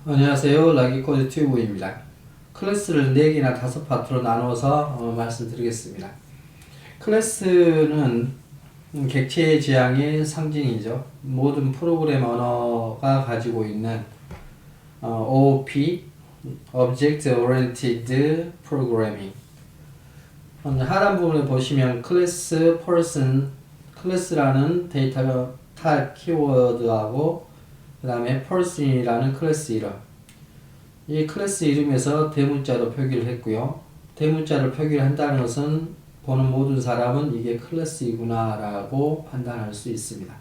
안녕하세요. 락이코드 튜브입니다. 클래스를 4개나 5파트로 나누어서 말씀드리겠습니다. 클래스는 객체 지향의 상징이죠. 모든 프로그램 언어가 가지고 있는 OOP, Object Oriented Programming. 하단 부분에 보시면 클래스, person, 클래스라는 데이터 타입 키워드하고 그 다음에 person이라는 클래스 이름. 이 클래스 이름에서 대문자로 표기를 했고요. 대문자를 표기를 한다는 것은 보는 모든 사람은 이게 클래스이구나 라고 판단할 수 있습니다.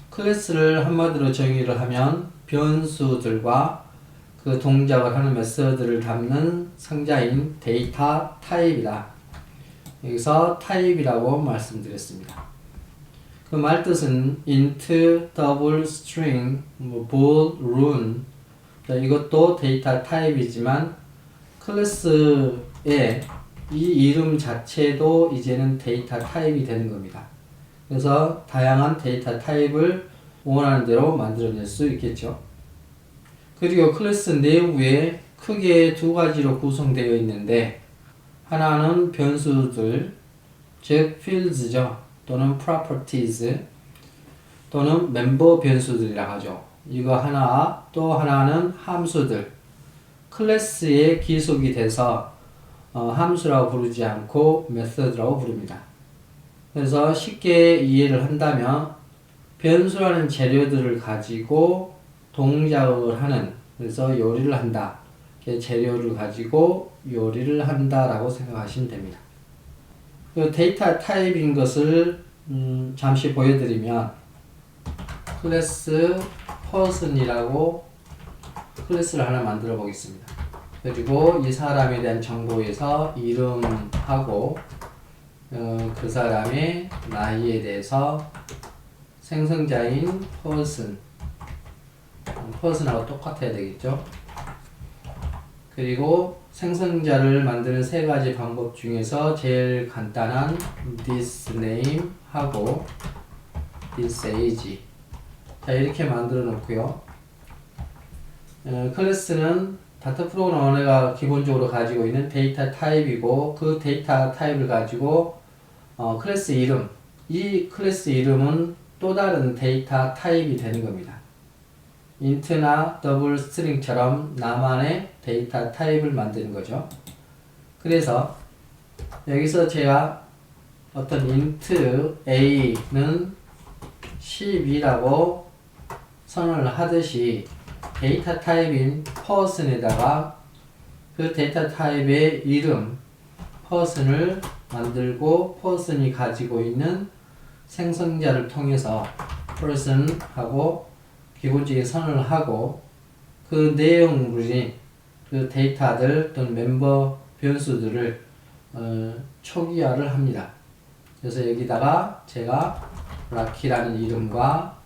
클래스를 한마디로 정의를 하면 변수들과 그 동작을 하는 메서드를 담는 상자인 데이터 타입이다. 여기서 타입이라고 말씀드렸습니다. 그 말뜻은 int, double, string, bool, loon 이것도 데이터 타입이지만 클래스의 이 이름 자체도 이제는 데이터 타입이 되는 겁니다. 그래서 다양한 데이터 타입을 원하는 대로 만들어낼 수 있겠죠. 그리고 클래스 내부에 크게 두 가지로 구성되어 있는데 하나는 변수들, 즉 fields죠. 또는 properties 또는 멤버 변수들이라 하죠. 이거 하나, 또 하나는 함수들. 클래스에 기속이 돼서 함수라고 부르지 않고 method라고 부릅니다. 그래서 쉽게 이해를 한다면 변수라는 재료들을 가지고 동작을 하는, 그래서 요리를 한다. 재료를 가지고 요리를 한다라고 생각하시면 됩니다. 그 데이터 타입인 것을 잠시 보여드리면 클래스 person이라고 클래스를 하나 만들어 보겠습니다. 그리고 이 사람에 대한 정보에서 이름하고 그 사람의 나이에 대해서 생성자인 person하고 똑같아야 되겠죠. 그리고 생성자를 만드는 세 가지 방법 중에서 제일 간단한 this name 하고 this age. 자, 이렇게 만들어 놓고요. 클래스는 다트 프로그램 언어가 기본적으로 가지고 있는 데이터 타입이고 그 데이터 타입을 가지고 클래스 이름, 이 클래스 이름은 또 다른 데이터 타입이 되는 겁니다. int나 더블 스트링처럼 나만의 데이터 타입을 만드는 거죠. 그래서 여기서 제가 어떤 int a는 12라고 선언을 하듯이 데이터 타입인 person에다가 그 데이터 타입의 이름 person을 만들고 person이 가지고 있는 생성자를 통해서 person하고 기본적인 선언을 하고 그 내용물인 그 데이터들 또는 멤버 변수들을 초기화를 합니다. 그래서 여기다가 제가 락키라는 이름과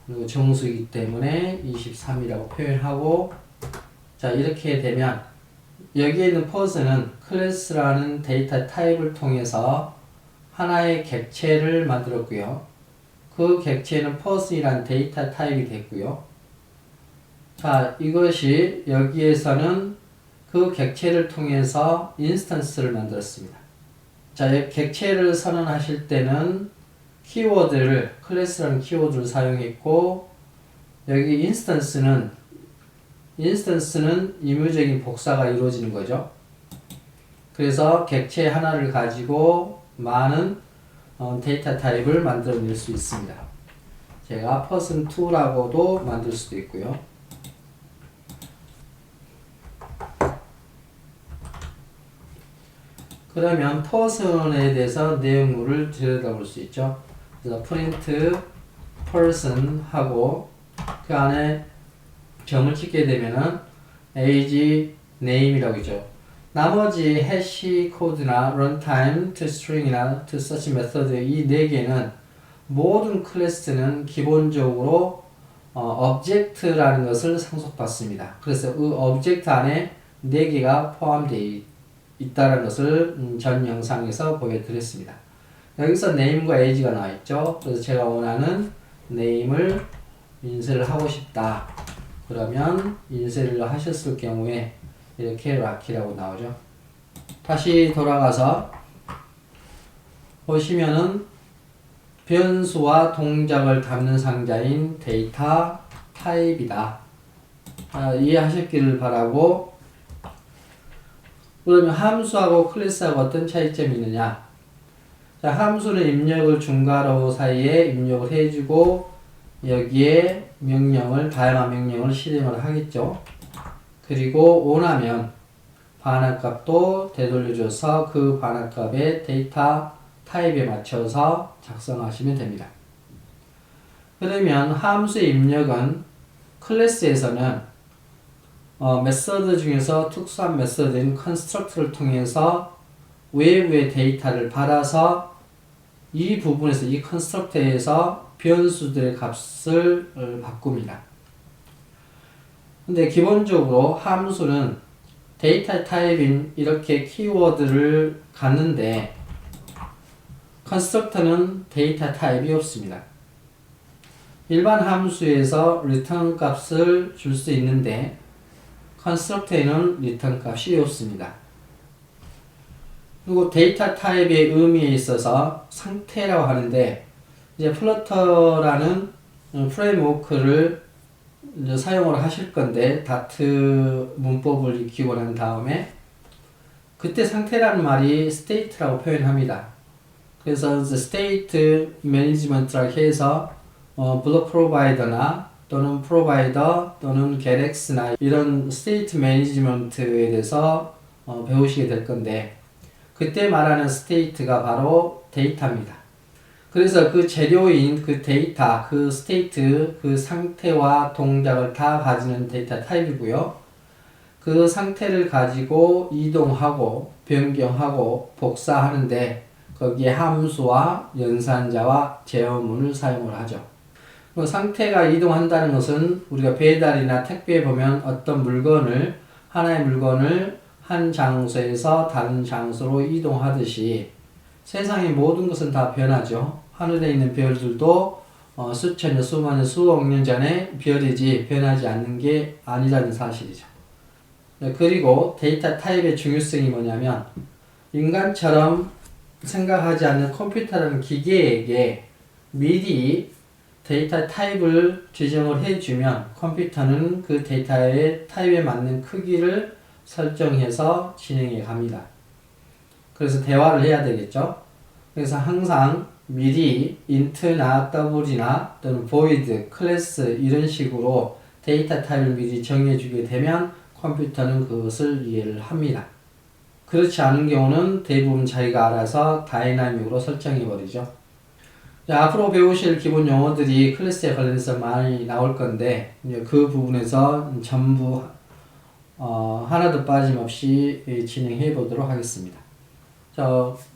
그리고 정수이기 때문에 23이라고 표현하고, 자, 이렇게 되면 여기에 있는 person은 클래스라는 데이터 타입을 통해서 하나의 객체를 만들었고요. 그 객체는 person이라는 데이터 타입이 됐고요. 자, 이것이 여기에서는 그 객체를 통해서 인스턴스를 만들었습니다. 자, 객체를 선언하실 때는 키워드를, 클래스라는 키워드를 사용했고, 여기 인스턴스는 임의적인 복사가 이루어지는 거죠. 그래서 객체 하나를 가지고 많은 데이터 타입을 만들어낼 수 있습니다. 제가 person2라고도 만들 수도 있고요. 그러면 person에 대해서 내용물을 들여다볼 수 있죠. 그래서 print person 하고 그 안에 점을 찍게 되면은 age name이라고 있죠. 나머지 해시 코드나 runtime, toString이나 toSearch 메서드 이 4개는 모든 클래스는 기본적으로 object라는 것을 상속받습니다. 그래서 그 object 안에 4개가 포함되어 있다는 것을 전 영상에서 보여드렸습니다. 여기서 name과 age가 나와있죠. 그래서 제가 원하는 name을 인쇄를 하고 싶다. 그러면 인쇄를 하셨을 경우에 이렇게 락키라고 나오죠. 다시 돌아가서 보시면은 변수와 동작을 담는 상자인 데이터 타입이다. 이해하셨기를 바라고. 그러면 함수하고 클래스하고 어떤 차이점이 있느냐? 자, 함수는 입력을 중괄호 사이에 입력을 해주고 여기에 명령을, 다양한 명령을 실행을 하겠죠. 그리고 원하면 반환값도 되돌려줘서 그 반환값의 데이터 타입에 맞춰서 작성하시면 됩니다. 그러면 함수의 입력은 클래스에서는 메서드 중에서 특수한 메서드인 construct를 통해서 외부의 데이터를 받아서 이 부분에서, 이 construct에서 변수들의 값을 바꿉니다. 근데 기본적으로 함수는 데이터 타입인 이렇게 키워드를 갖는데 constructor는 데이터 타입이 없습니다. 일반 함수에서 return 값을 줄 수 있는데 constructor에는 return 값이 없습니다. 그리고 데이터 타입의 의미에 있어서 상태라고 하는데 이제 플러터라는 프레임워크를 이제 사용을 하실 건데 다트 문법을 익히고 난 다음에 그때 상태라는 말이 state라고 표현합니다. 그래서 state management라고 해서 블록 프로바이더나 또는 프로바이더 또는 getX나 이런 state management에 대해서 배우시게 될 건데 그때 말하는 state가 바로 데이터입니다. 그래서 그 재료인 그 데이터, 그 state, 그 상태와 동작을 다 가지는 데이터 타입이고요. 그 상태를 가지고 이동하고 변경하고 복사하는데 거기에 함수와 연산자와 제어문을 사용을 하죠. 그 상태가 이동한다는 것은 우리가 배달이나 택배에 보면 어떤 물건을, 하나의 물건을 한 장소에서 다른 장소로 이동하듯이 세상의 모든 것은 다 변하죠. 하늘에 있는 별들도 수천 년, 수만 년, 수억 년 전에 별이지 변하지 않는 게 아니라는 사실이죠. 그리고 데이터 타입의 중요성이 뭐냐면 인간처럼 생각하지 않는 컴퓨터라는 기계에게 미리 데이터 타입을 지정을 해주면 컴퓨터는 그 데이터의 타입에 맞는 크기를 설정해서 진행해 갑니다. 그래서 대화를 해야 되겠죠. 그래서 항상 미리 int나 double이나 또는 void, class 이런 식으로 데이터 타입을 미리 정해주게 되면 컴퓨터는 그것을 이해를 합니다. 그렇지 않은 경우는 대부분 자기가 알아서 다이나믹으로 설정해 버리죠. 자, 앞으로 배우실 기본 용어들이 클래스에 관련해서 많이 나올 건데 그 부분에서 전부 하나도 빠짐없이 진행해 보도록 하겠습니다. 자,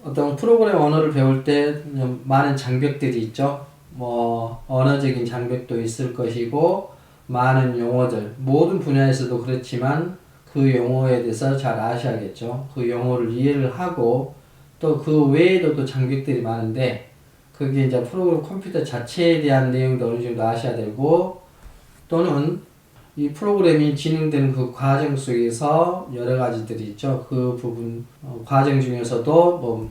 어떤 프로그램 언어를 배울 때 많은 장벽들이 있죠. 언어적인 장벽도 있을 것이고 많은 용어들, 모든 분야에서도 그렇지만 그 용어에 대해서 잘 아셔야겠죠. 그 용어를 이해를 하고 또 그 외에도 또 장벽들이 많은데 그게 이제 프로그램 컴퓨터 자체에 대한 내용도 어느 정도 아셔야 되고 또는 이 프로그램이 진행되는 그 과정 속에서 여러 가지들이 있죠. 그 부분 과정 중에서도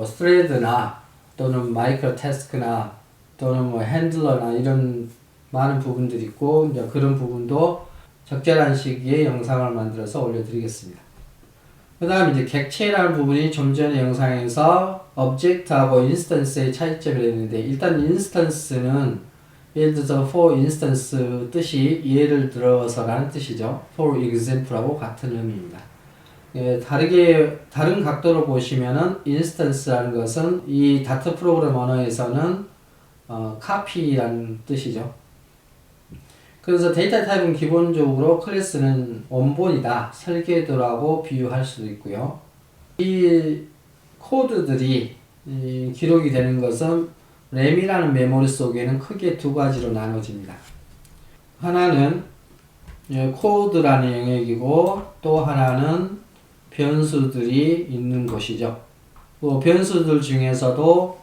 스레드나 또는 마이크로 태스크나 또는 핸들러나 이런 많은 부분들이 있고 이제 그런 부분도 적절한 시기에 영상을 만들어서 올려드리겠습니다. 그 다음 이제 객체라는 부분이 좀 전에 영상에서 object하고 instance의 차이점을 했는데 일단 instance는 예를 들어서 for instance 뜻이 예를 들어서라는 뜻이죠. for example하고 같은 의미입니다. 다른 각도로 보시면은 instance라는 것은 이 다트 프로그램 언어에서는 copy라는 뜻이죠. 그래서 데이터 타입은 기본적으로 클래스는 원본이다, 설계도라고 비유할 수도 있고요. 이 코드들이 기록이 되는 것은 램이라는 메모리 속에는 크게 두 가지로 나눠집니다. 하나는 코드라는 영역이고 또 하나는 변수들이 있는 곳이죠. 변수들 중에서도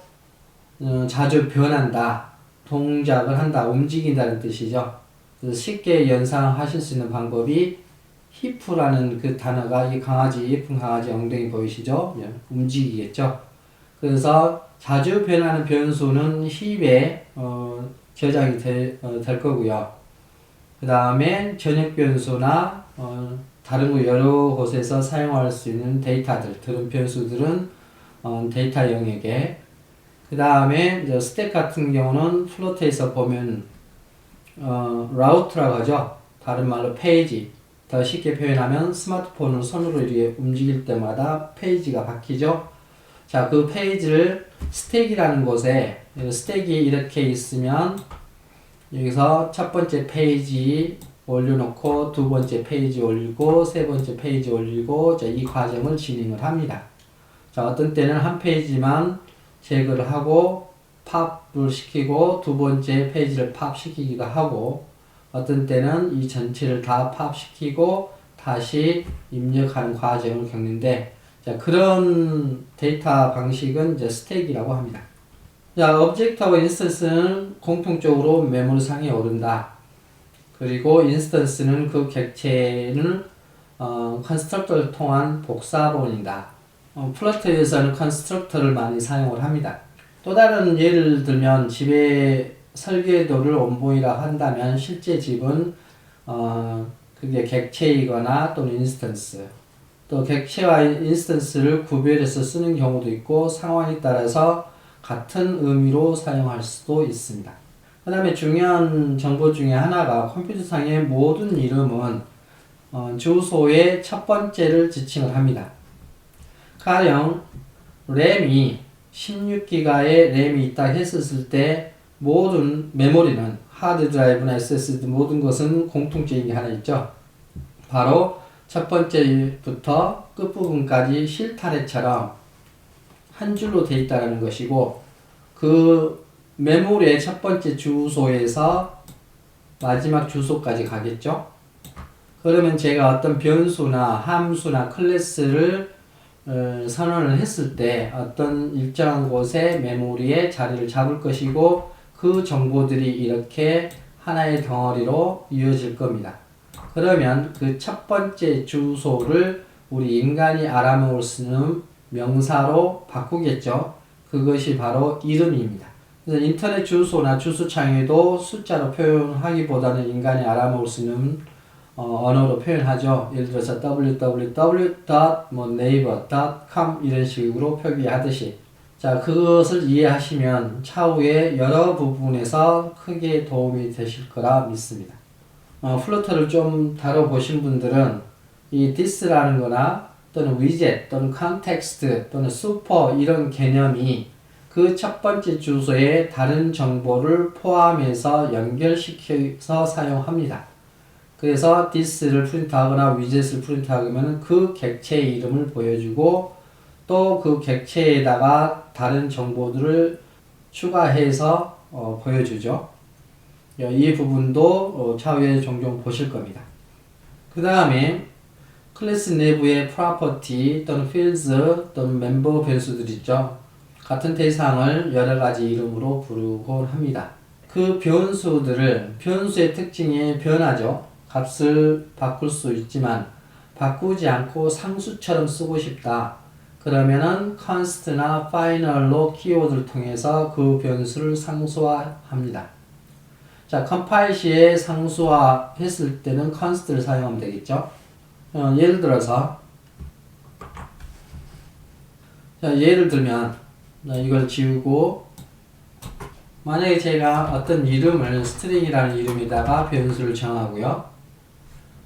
자주 변한다. 동작을 한다, 움직인다는 뜻이죠. 그래서 쉽게 연상하실 수 있는 방법이 히프라는 그 단어가 이 강아지, 예쁜 강아지 엉덩이 보이시죠? 움직이겠죠. 그래서 자주 변하는 변수는 힙에 저장이 될 거고요. 그 다음에 전역 변수나 다른 거 여러 곳에서 사용할 수 있는 데이터들, 그런 변수들은 데이터 영역에. 그 다음에 스택 같은 경우는 플로트에서 보면 라우트라고 하죠. 다른 말로 페이지. 더 쉽게 표현하면 스마트폰을 손으로 이렇게 움직일 때마다 페이지가 바뀌죠. 자, 그 페이지를 스택이라는 곳에 스택이 이렇게 있으면 여기서 첫 번째 페이지 올려놓고 두 번째 페이지 올리고 세 번째 페이지 올리고 자, 이 과정을 진행을 합니다. 자, 어떤 때는 한 페이지만 제거를 하고 팝을 시키고 두 번째 페이지를 팝 시키기도 하고 어떤 때는 이 전체를 다 팝 시키고 다시 입력하는 과정을 겪는데 자, 그런 데이터 방식은 이제 스택이라고 합니다. 자, 오브젝트하고 인스턴스는 공통적으로 메모리상에 오른다. 그리고 인스턴스는 그 객체는 컨스트럭터를 통한 복사본이다. 플러터에서는 컨스트럭터를 많이 사용을 합니다. 또 다른 예를 들면 집의 설계도를 온보이라 한다면 실제 집은 그게 객체이거나 또는 인스턴스 또 객체와 인스턴스를 구별해서 쓰는 경우도 있고 상황에 따라서 같은 의미로 사용할 수도 있습니다. 그 다음에 중요한 정보 중에 하나가 컴퓨터상의 모든 이름은 주소의 첫 번째를 지칭을 합니다. 가령 램이 16기가의 램이 있다 했었을 때 모든 메모리는 하드 드라이브나 SSD 모든 것은 공통적인 게 하나 있죠. 바로 첫 번째부터 끝부분까지 실타래처럼 한 줄로 되어 있다는 것이고 그 메모리의 첫 번째 주소에서 마지막 주소까지 가겠죠. 그러면 제가 어떤 변수나 함수나 클래스를 선언을 했을 때 어떤 일정한 곳에 메모리에 자리를 잡을 것이고 그 정보들이 이렇게 하나의 덩어리로 이어질 겁니다. 그러면 그 첫 번째 주소를 우리 인간이 알아먹을 수 있는 명사로 바꾸겠죠. 그것이 바로 이름입니다. 그래서 인터넷 주소나 주소창에도 숫자로 표현하기보다는 인간이 알아먹을 수 있는 언어로 표현하죠. 예를 들어서 www.naver.com 이런 식으로 표기하듯이. 자, 그것을 이해하시면 차후에 여러 부분에서 크게 도움이 되실 거라 믿습니다. 플러터를 좀 다뤄보신 분들은 이 this라는 거나 또는 위젯 또는 컨텍스트 또는 슈퍼 이런 개념이 그 첫 번째 주소에 다른 정보를 포함해서 연결시켜서 사용합니다. 그래서 this를 프린트하거나 위젯을 프린트하면 그 객체의 이름을 보여주고 또 그 객체에다가 다른 정보들을 추가해서 보여주죠. 이 부분도 차후에 종종 보실 겁니다. 그 다음에 클래스 내부의 property 또는 fields 또는 멤버 변수들 있죠. 같은 대상을 여러 가지 이름으로 부르곤 합니다. 그 변수들을 변수의 특징이 변하죠. 값을 바꿀 수 있지만 바꾸지 않고 상수처럼 쓰고 싶다. 그러면은 const나 final로 키워드를 통해서 그 변수를 상수화합니다. 자, 컴파일 시에 상수화 했을 때는 const를 사용하면 되겠죠. 예를 들어서 자, 예를 들면 이걸 지우고 만약에 제가 어떤 이름을 스트링이라는 이름에다가 변수를 정하고요.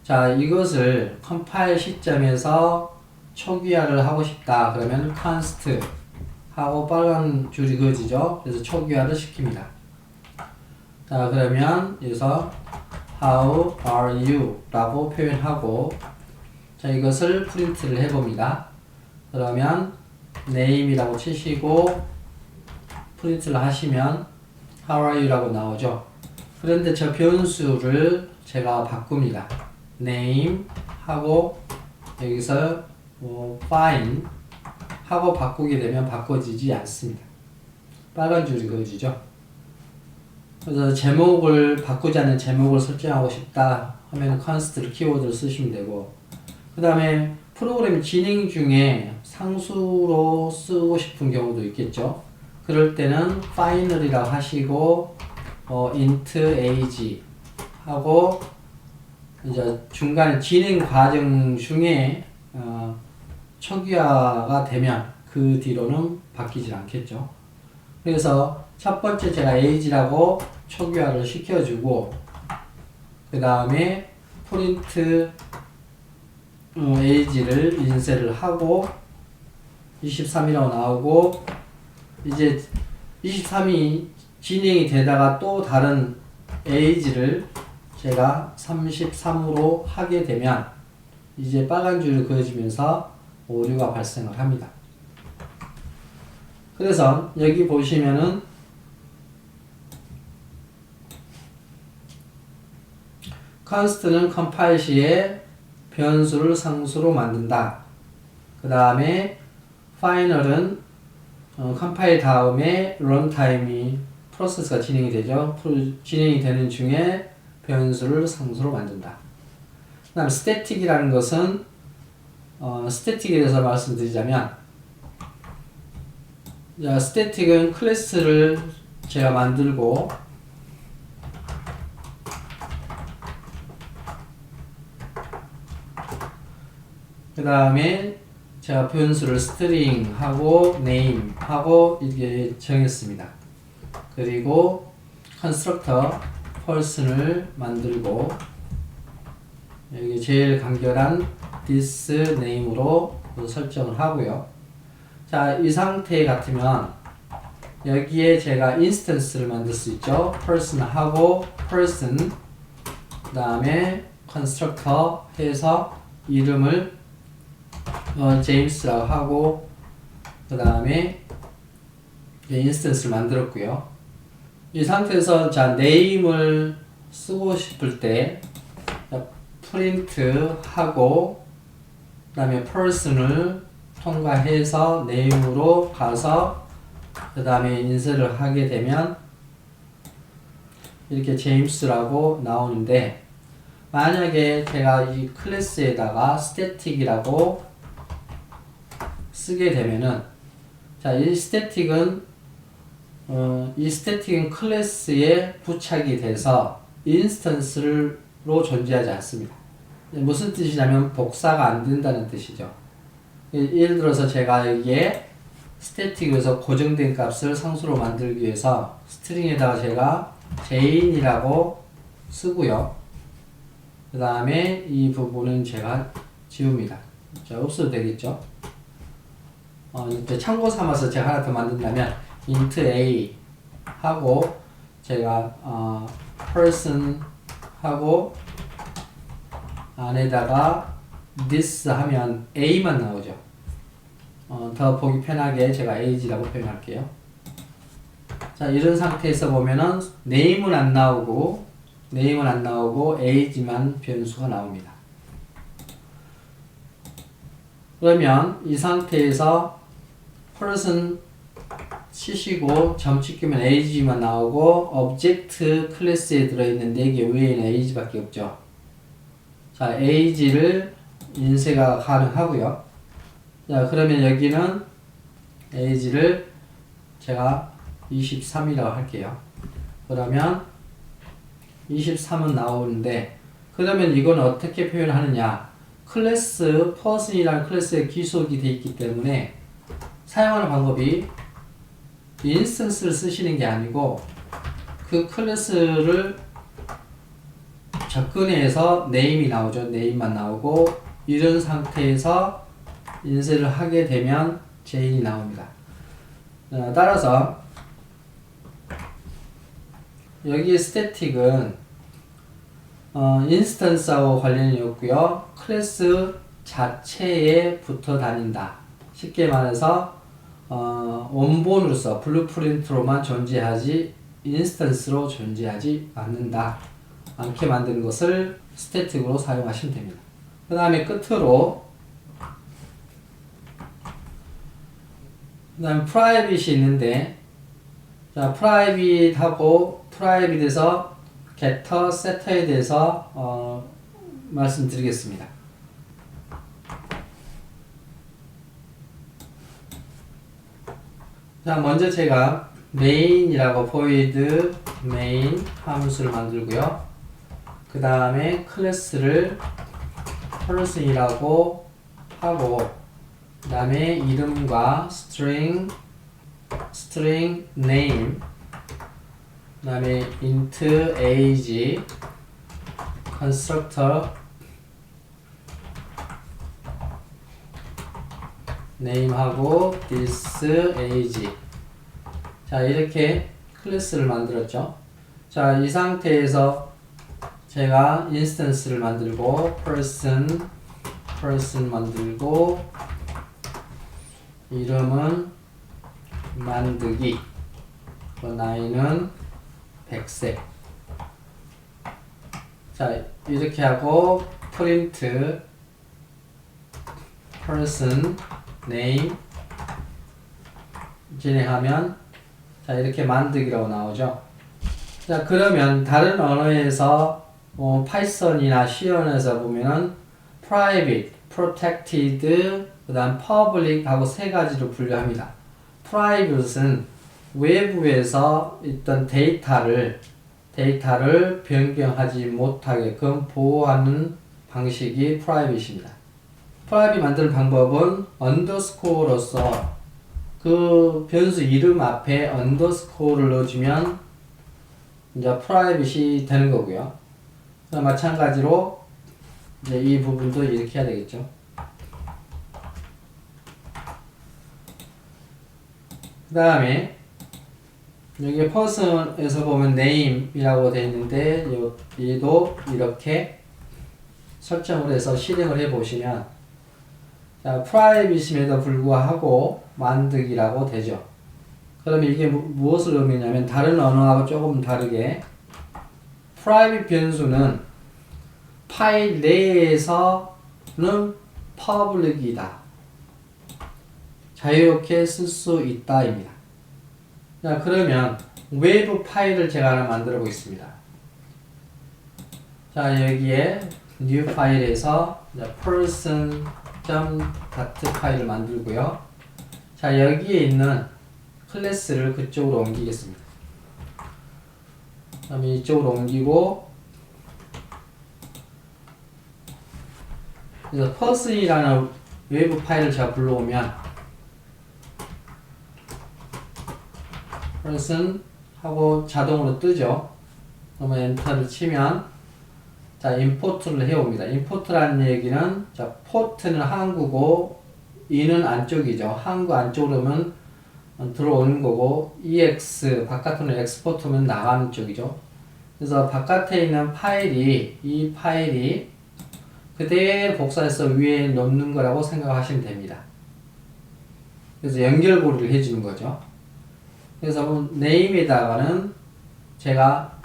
자, 이것을 컴파일 시점에서 초기화를 하고 싶다. 그러면 const 하고 빨간 줄이 그어지죠. 그래서 초기화를 시킵니다. 자, 그러면 여기서 how are you 라고 표현하고 자, 이것을 프린트를 해봅니다. 그러면 name이라고 치시고 프린트를 하시면 how are you 라고 나오죠. 그런데 저 변수를 제가 바꿉니다. name 하고 여기서 fine 하고 바꾸게 되면 바꿔지지 않습니다. 빨간 줄이 그어지죠. 그래서 제목을 바꾸지 않는 제목을 설정하고 싶다 하면 const를 키워드를 쓰시면 되고, 그 다음에 프로그램 진행 중에 상수로 쓰고 싶은 경우도 있겠죠. 그럴 때는 final이라고 하시고 int age 하고, 이제 중간에 진행 과정 중에 초기화가 되면 그 뒤로는 바뀌질 않겠죠. 그래서 첫 번째 제가 age라고 초기화를 시켜주고, 그 다음에 print age를 인쇄를 하고 23이라고 나오고, 이제 23이 진행이 되다가 또 다른 age를 제가 33으로 하게 되면 이제 빨간 줄이 그어지면서 오류가 발생을 합니다. 그래서 여기 보시면은 const는 컴파일 시에 변수를 상수로 만든다. 그 다음에 final은 컴파일 다음에 런타임이 프로세스가 진행이 되죠. 진행이 되는 중에 변수를 상수로 만든다. 그 다음 static이라는 것은 static에 대해서 말씀드리자면, static은 클래스를 제가 만들고, 그 다음에 제가 변수를 string 하고 name 하고 이렇게 정했습니다. 그리고 constructor person을 만들고, 여기 제일 간결한 this name으로 설정을 하고요. 자, 이 상태 같으면 여기에 제가 instance를 만들 수 있죠. person 하고 person, 그 다음에 constructor 해서 이름을 제임스라고 하고, 그 다음에 인스턴스를 만들었고요. 이 상태에서 자, name을 쓰고 싶을 때 print 하고, 그 다음에 person을 통과해서 name으로 가서 그 다음에 인쇄를 하게 되면 이렇게 제임스라고 나오는데, 만약에 제가 이 클래스에다가 static이라고 쓰게 되면은, 자, 이 static은 클래스에 부착이 돼서 인스턴스로 존재하지 않습니다. 무슨 뜻이냐면 복사가 안 된다는 뜻이죠. 예를 들어서 제가 여기에 static에서 고정된 값을 상수로 만들기 위해서 스트링에다가 제가 jane이라고 쓰고요. 그 다음에 이 부분은 제가 지웁니다. 자, 없어도 되겠죠. 참고 삼아서 제가 하나 더 만든다면 int a 하고 제가 person 하고 안에다가 this 하면 a만 나오죠. 더 보기 편하게 제가 age라고 표현할게요. 자, 이런 상태에서 보면은 name은 안 나오고 age만 변수가 나옵니다. 그러면 이 상태에서 person 치시고 점 찍으면 age만 나오고, object 클래스에 들어있는 4개 외에는 age밖에 없죠. 자, age를 인쇄가 가능하고요. 자, 그러면 여기는 age를 제가 23이라고 할게요. 그러면 23은 나오는데, 그러면 이건 어떻게 표현하느냐? 클래스 person이라는 클래스에 기속이 되어 있기 때문에 사용하는 방법이 인스턴스를 쓰시는 게 아니고 그 클래스를 접근해서 name이 나오죠. name만 나오고, 이런 상태에서 인쇄를 하게 되면 jane이 나옵니다. 따라서 여기 static은 인스턴스하고 관련이 없고요. 클래스 자체에 붙어 다닌다. 쉽게 말해서 원본으로서 블루프린트로만 존재하지 인스턴스로 존재하지 않게 만드는 것을 스태틱으로 사용하시면 됩니다. 그 다음에 끝으로 프라이빗이 있는데, 자, 프라이빗하고 프라이빗에서 getter, setter에 대해서 말씀드리겠습니다. 자, 먼저 제가 main이라고 void main 함수를 만들고요. 그 다음에 클래스를 person이라고 하고, 그 다음에 이름과 string name, 그 다음에 int age, constructor name하고 this age. 자, 이렇게 클래스를 만들었죠. 자, 이 상태에서 제가 인스턴스를 만들고 person 만들고 이름은 만들기, 나이는 100세. 자, 이렇게 하고 print person name 진행하면 자, 이렇게 만들기라고 나오죠. 자, 그러면 다른 언어에서 파이썬이나 C언어에서 보면은 private, protected, 그 다음 public 하고 세 가지로 분류합니다. private는 외부에서 있던 데이터를 변경하지 못하게끔 보호하는 방식이 private입니다. private 만드는 방법은 underscore로서 그 변수 이름 앞에 underscore를 넣어주면 이제 private이 되는 거고요. 마찬가지로 이제 이 부분도 이렇게 해야 되겠죠. 그 다음에 여기 person에서 보면 name이라고 되어 있는데 얘도 이렇게 설정을 해서 실행을 해 보시면 자, private임에도 불구하고 만들기라고 되죠. 그러면 이게 무엇을 의미냐면 다른 언어하고 조금 다르게 private 변수는 파일 내에서는 public이다. 자유롭게 쓸 수 있다 입니다. 자, 그러면 외부 파일을 제가 하나 만들어 보겠습니다. 자, 여기에 new 파일에서 person.dot 파일을 만들고요. 자, 여기에 있는 클래스를 그쪽으로 옮기겠습니다. 그 다음에 이쪽으로 옮기고 그래서 person이라는 외부 파일을 제가 불러오면 person 하고 자동으로 뜨죠. 그러면 엔터를 치면 자, import를 해옵니다. import라는 얘기는 자, port는 항구고 e는 안쪽이죠. 항구 안쪽으로 오면 들어오는 거고 ex 바깥으로 export면 나가는 쪽이죠. 그래서 바깥에 있는 파일이 이 파일이 그대로 복사해서 위에 놓는 거라고 생각하시면 됩니다. 그래서 연결고리를 해주는 거죠. 그래서 name에다가는 제가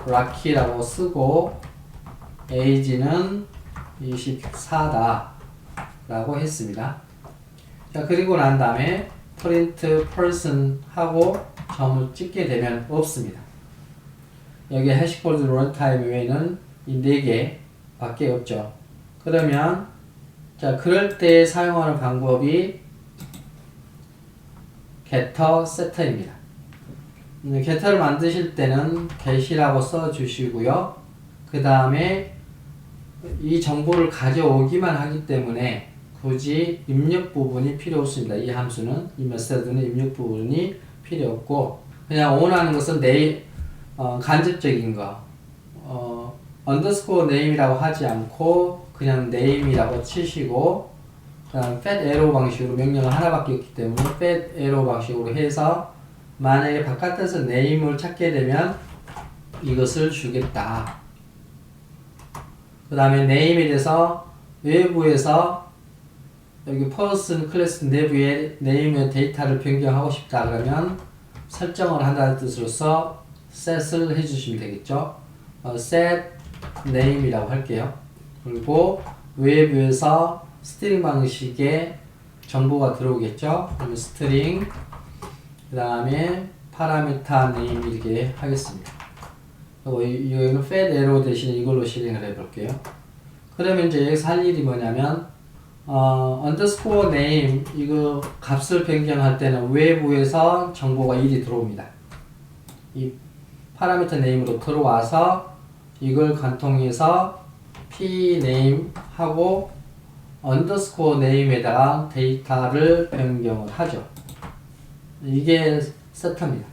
락키라고 쓰고 age는 24다 라고 했습니다. 자, 그리고 난 다음에 print person 하고 점을 찍게 되면 없습니다. 여기 해시코드 런타임 외에는 이 4개 밖에 없죠. 그러면 자, 그럴 때 사용하는 방법이 getter, setter입니다. getter를 만드실 때는 get이라고 써 주시고요. 그 다음에 이 정보를 가져오기만 하기 때문에 굳이 입력 부분이 필요 없습니다. 이 함수는, 이 메서드는 입력 부분이 필요 없고 그냥 원하는 것은 간접적인 거 underscore name이라고 하지 않고 그냥 name이라고 치시고 그다음 fat arrow 방식으로 명령을 하나밖에 없기 때문에 fat arrow 방식으로 해서 만약에 바깥에서 name을 찾게 되면 이것을 주겠다. 그 다음에 name에 대해서 외부에서 여기 person 클래스 내부에 name의 데이터를 변경하고 싶다 그러면 설정을 한다는 뜻으로서 set을 해주시면 되겠죠. set name이라고 할게요. 그리고 외부에서 스트링 방식의 정보가 들어오겠죠. 그러면 스트링 그 다음에 파라미터 네임 이렇게 하겠습니다. 그리고 이거는 fat arrow 대신에 이걸로 실행을 해볼게요. 그러면 이제 여기서 할 일이 뭐냐면 underscore name 이거 값을 변경할 때는 외부에서 정보가 1이 들어옵니다. 이 파라미터 네임으로 들어와서 이걸 관통해서 p name 하고 underscore name에다가 데이터를 변경을 하죠. 이게 세터입니다.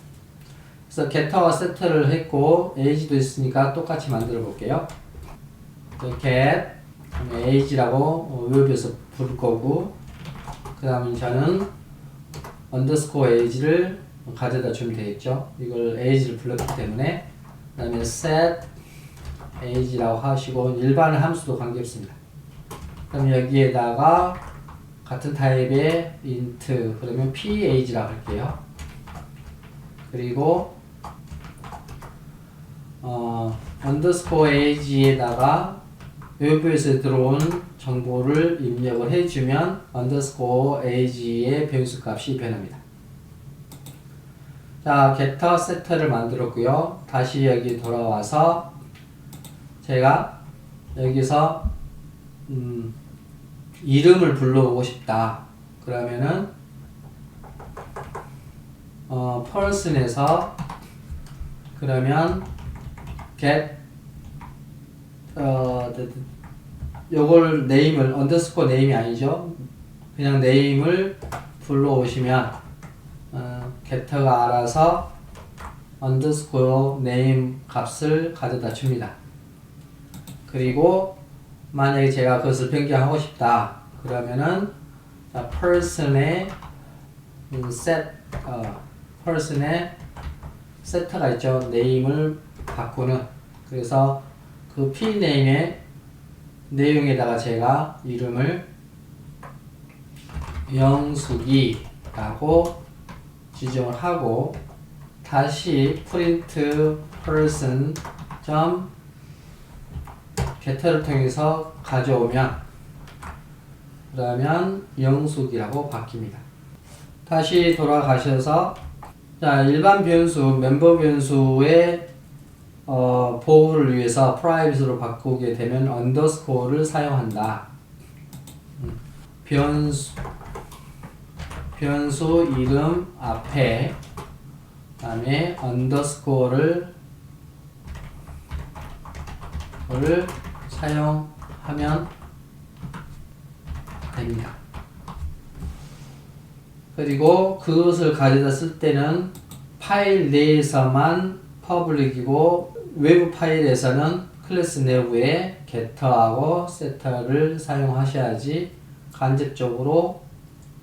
그래서 get와 set를 했고 age도 있으니까 똑같이 만들어 볼게요. get age라고 외부에서 부를 거고, 그 다음에 저는 underscore age를 가져다 주면 되겠죠. 이걸 age를 불렀기 때문에. 그 다음에 set age라고 하시고, 일반 함수도 관계없습니다. 그럼 여기에다가 같은 타입의 int, 그러면 page라고 할게요. 그리고 underscore age에다가 외부에서 들어온 정보를 입력을 해주면 underscore age의 변수 값이 변합니다. 자, getter, setter를 만들었고요. 다시 여기 돌아와서 제가 여기서 이름을 불러오고 싶다. 그러면은 person에서 그러면 get 요걸 name을 underscore name이 아니죠. 그냥 name을 불러오시면 getter가 알아서 underscore name 값을 가져다 줍니다. 그리고 만약에 제가 그것을 변경하고 싶다 그러면은 person의 set person의 set가 있죠. name을 바꾸는. 그래서 그 pname의 내용에다가 제가 이름을 영숙이라고 지정을 하고 다시 print person getter를 통해서 가져오면 그러면 영숙이라고 바뀝니다. 다시 돌아가셔서 자, 일반 변수, 멤버 변수의 보호를 위해서 private로 바꾸게 되면 underscore를 사용한다. 변수 이름 앞에 그다음에 underscore를 사용하면 됩니다. 그리고 그것을 가져다 쓸 때는 파일 내에서만 퍼블릭이고 외부 파일에서는 클래스 내부에 getter하고 setter를 사용하셔야지 간접적으로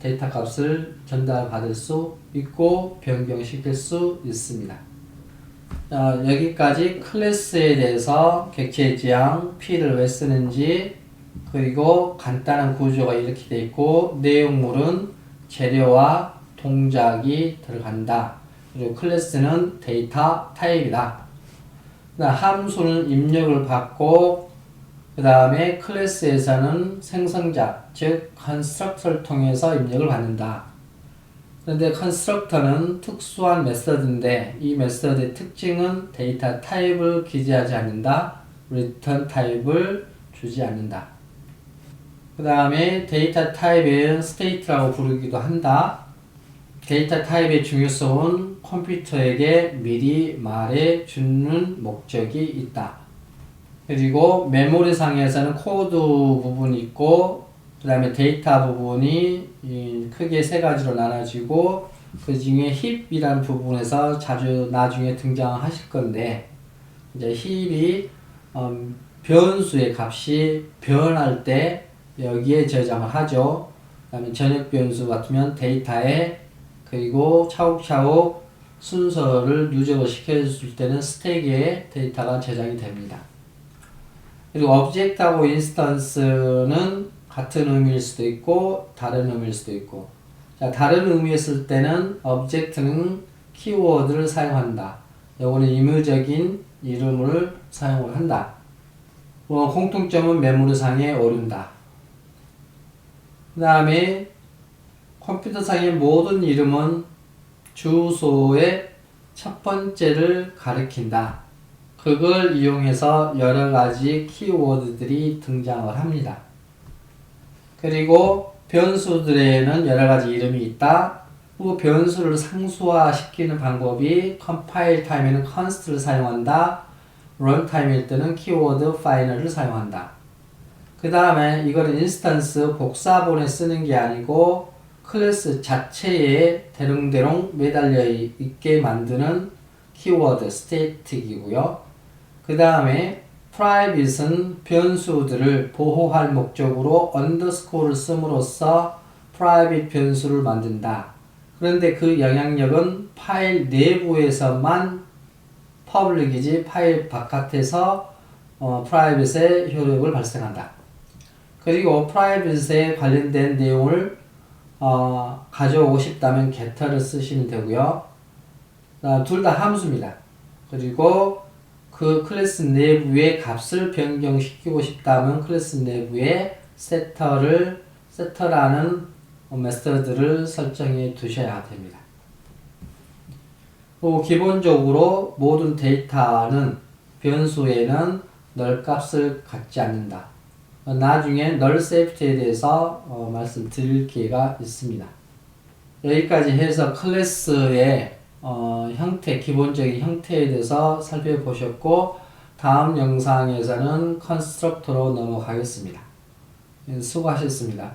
데이터 값을 전달받을 수 있고 변경시킬 수 있습니다. 여기까지 클래스에 대해서 객체 지향 P를 왜 쓰는지, 그리고 간단한 구조가 이렇게 되어 있고 내용물은 재료와 동작이 들어간다. 그리고 클래스는 데이터 타입이다. 함수는 입력을 받고 그 다음에 클래스에서는 생성자, 즉 constructor를 통해서 입력을 받는다. 그런데 constructor는 특수한 메서드인데 이 메서드의 특징은 데이터 타입을 기재하지 않는다. return 타입을 주지 않는다. 그 다음에 데이터 타입은 state라고 부르기도 한다. 데이터 타입의 중요성은 컴퓨터에게 미리 말해 주는 목적이 있다. 그리고 메모리 상에서는 코드 부분이 있고 그 다음에 데이터 부분이 크게 세 가지로 나눠지고 그 중에 힙이라는 부분에서 자주 나중에 등장하실 건데 이제 힙이 변수의 값이 변할 때 여기에 저장을 하죠. 그 다음에 전역 변수 같으면 데이터에 그리고 차곡차곡 순서를 누적을 시켜줄 때는 스택에 데이터가 저장이 됩니다. 그리고 object하고 instance는 같은 의미일 수도 있고 다른 의미일 수도 있고, 자, 다른 의미에 쓸 때는 object는 키워드를 사용한다. 요거는 임의적인 이름을 사용을 한다. 공통점은 메모리상에 오른다. 그 다음에 컴퓨터상의 모든 이름은 주소에 첫 번째를 가리킨다. 그걸 이용해서 여러 가지 키워드들이 등장을 합니다. 그리고 변수들에는 여러 가지 이름이 있다. 그 변수를 상수화시키는 방법이 컴파일 타임에는 const를 사용한다. 런타임일 때는 키워드 final을 사용한다. 그 다음에 이거는 인스턴스 복사본에 쓰는 게 아니고 클래스 자체에 대롱대롱 매달려 있게 만드는 키워드 static이고요. 그 다음에 private은 변수들을 보호할 목적으로 underscore를 씀으로써 private 변수를 만든다. 그런데 그 영향력은 파일 내부에서만 public이지 파일 바깥에서 private의 효력을 발생한다. 그리고 private에 관련된 내용을 가져오고 싶다면 getter를 쓰시면 되고요. 둘 다 함수입니다. 그리고 그 클래스 내부의 값을 변경시키고 싶다면 클래스 내부에 setter라는 메서드를 설정해 두셔야 됩니다. 그리고 기본적으로 모든 데이터는 변수에는 널 값을 갖지 않는다. 나중에 널 세이프티에 대해서 말씀드릴 기회가 있습니다. 여기까지 해서 클래스의 형태, 기본적인 형태에 대해서 살펴보셨고 다음 영상에서는 컨스트럭터로 넘어가겠습니다. 수고하셨습니다.